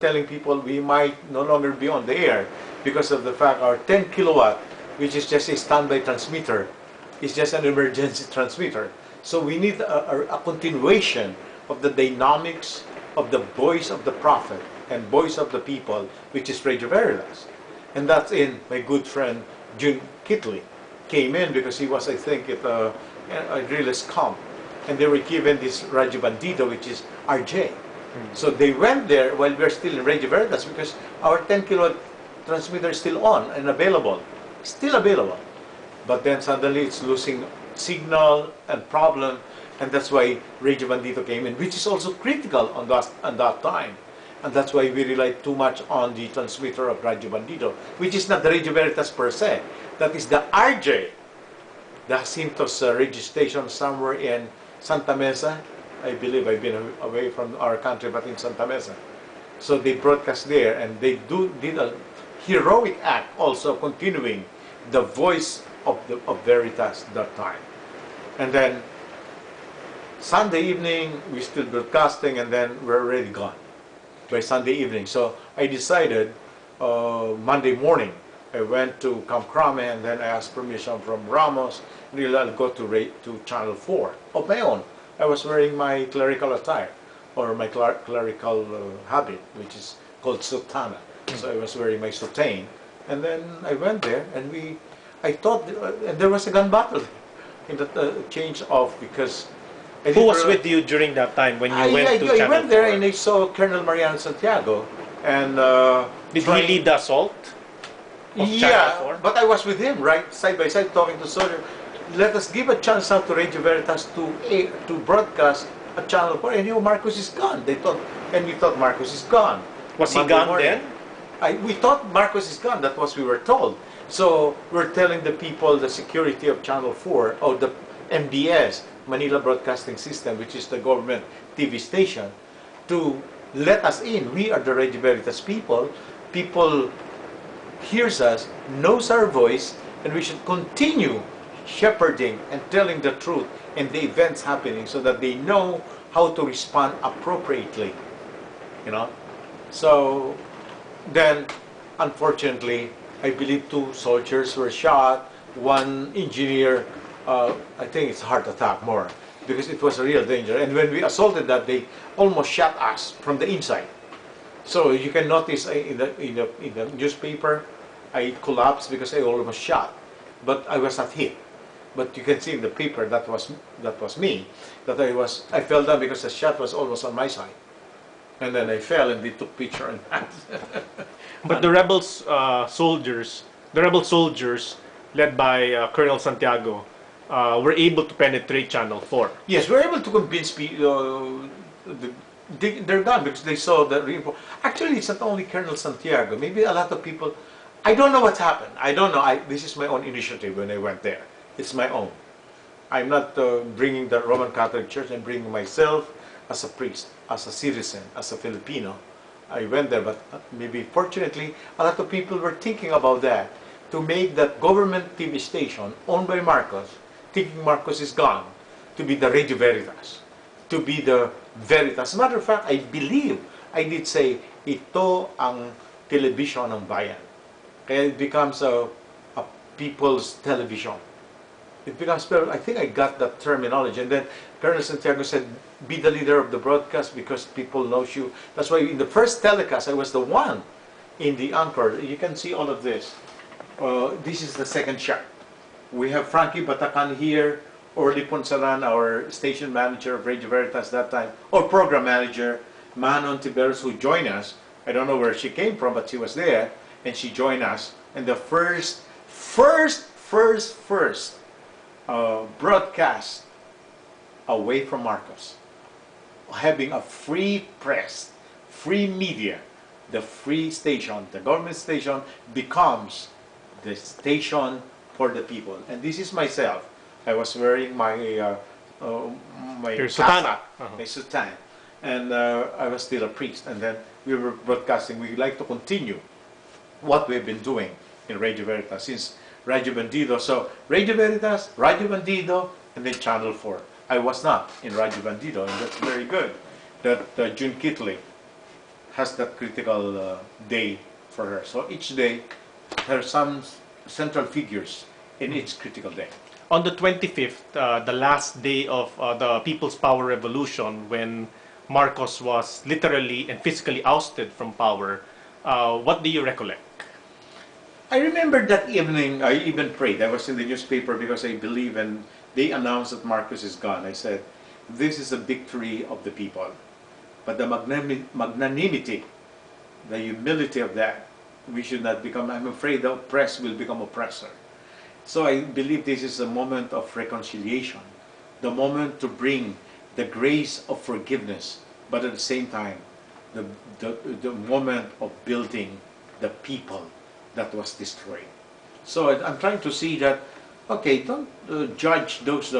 telling people we might no longer be on the air because of the fact our 10 kilowatt, which is just a standby transmitter, is just an emergency transmitter. So we need a continuation of the dynamics of the voice of the prophet and voice of the people, which is Radio Veritas. And that's in my good friend June Kitley came in because he was, I think, at a realist camp. And they were given this Radio Bandido, which is RJ. So they went there while we're still in Radio Veritas because our 10 kilowatt transmitter is still on and available. Still available. But then suddenly it's losing signal and problem, and that's why Radio Bandido came in, which is also critical on that time. And that's why we rely too much on the transmitter of Radio Bandido, which is not the Radio Veritas per se. That is the RJ, the Jacinto's radio station somewhere in Santa Mesa. I believe I've been away from our country, but in Santa Mesa. So they broadcast there, and they did a heroic act also continuing the voice of Veritas that time. And then Sunday evening, we're still broadcasting, and then we're already gone by Sunday evening. So I decided Monday morning, I went to Camp Crame, and then I asked permission from Ramos, really I'll go to Channel 4 of my own. I was wearing my clerical attire, or my clerical habit, which is called sutana. So I was wearing my soutane, and then I went there, and I thought, and there was a gun battle in the change of, because who was with you during that time when you went to Channel 4? I went there and I saw Colonel Mariano Santiago, and did he lead the assault of Channel 4? But I was with him, right, side by side, talking to soldiers. Let us give a chance now to Radio Veritas to broadcast a Channel 4, and Marcos is gone. They thought, and we thought Marcos is gone. Was he gone then? We thought Marcos is gone. That's what we were told. So we're telling the people, the security of Channel 4, or the MBS, Manila Broadcasting System, which is the government TV station, to let us in. We are the Radio Veritas people. People hears us, knows our voice, and we should continue shepherding and telling the truth and the events happening so that they know how to respond appropriately. So then, unfortunately, I believe 2 soldiers were shot, 1 engineer, I think it's heart attack more, because it was a real danger. And when we assaulted that, they almost shot us from the inside. So you can notice in the newspaper, I collapsed because I almost shot, but I was not hit. But you can see in the paper that was me, that I fell down because the shot was almost on my side, and then I fell and they took picture and that. But the rebel soldiers led by Colonel Santiago were able to penetrate Channel 4. Yes, we were able to convince people. They're done because they saw the reinforcement. Actually, it's not only Colonel Santiago. Maybe a lot of people. I don't know what's happened. I don't know. This is my own initiative when I went there. It's my own. I'm not bringing the Roman Catholic Church. I'm bringing myself as a priest, as a citizen, as a Filipino. I went there, but maybe fortunately, a lot of people were thinking about that, to make that government TV station owned by Marcos, thinking Marcos is gone, to be the Radio Veritas, to be the Veritas. As a matter of fact, I believe I did say, ito ang television ng bayan. Kaya it becomes a people's television. It becomes, I think I got that terminology. And then Colonel Santiago said, be the leader of the broadcast because people know you. That's why in the first telecast, I was the one in the anchor. You can see all of this. This is the second shot. We have Frankie Batacan here, Orly Ponsalan, our station manager of Radio Veritas that time, or program manager, Manon Tiberos, who joined us. I don't know where she came from, but she was there, and she joined us. And the first broadcast away from Marcos, having a free press, free media, the free station, the government station becomes the station for the people. And this is myself. I was wearing my my sutana, my sutana, and I was still a priest. And then we were broadcasting. We like to continue what we've been doing in Radio Veritas since Radio Bandido. So Radio Veritas, Radio Bandido, and then Channel 4. I was not in Radio Bandido, and that's very good that June Kitley has that critical day for her. So each day, there are some central figures in each critical day. On the 25th, the last day of the People's Power Revolution, when Marcos was literally and physically ousted from power, what do you recollect? I remember that evening, I even prayed. I was in the newspaper because I believe, and they announced that Marcos is gone. I said, this is a victory of the people. But the magnanimity, the humility of that, we should not become, I'm afraid the oppressed will become oppressor. So I believe this is a moment of reconciliation, the moment to bring the grace of forgiveness, but at the same time, the moment of building the people that was destroyed. So I'm trying to see that, okay, don't judge those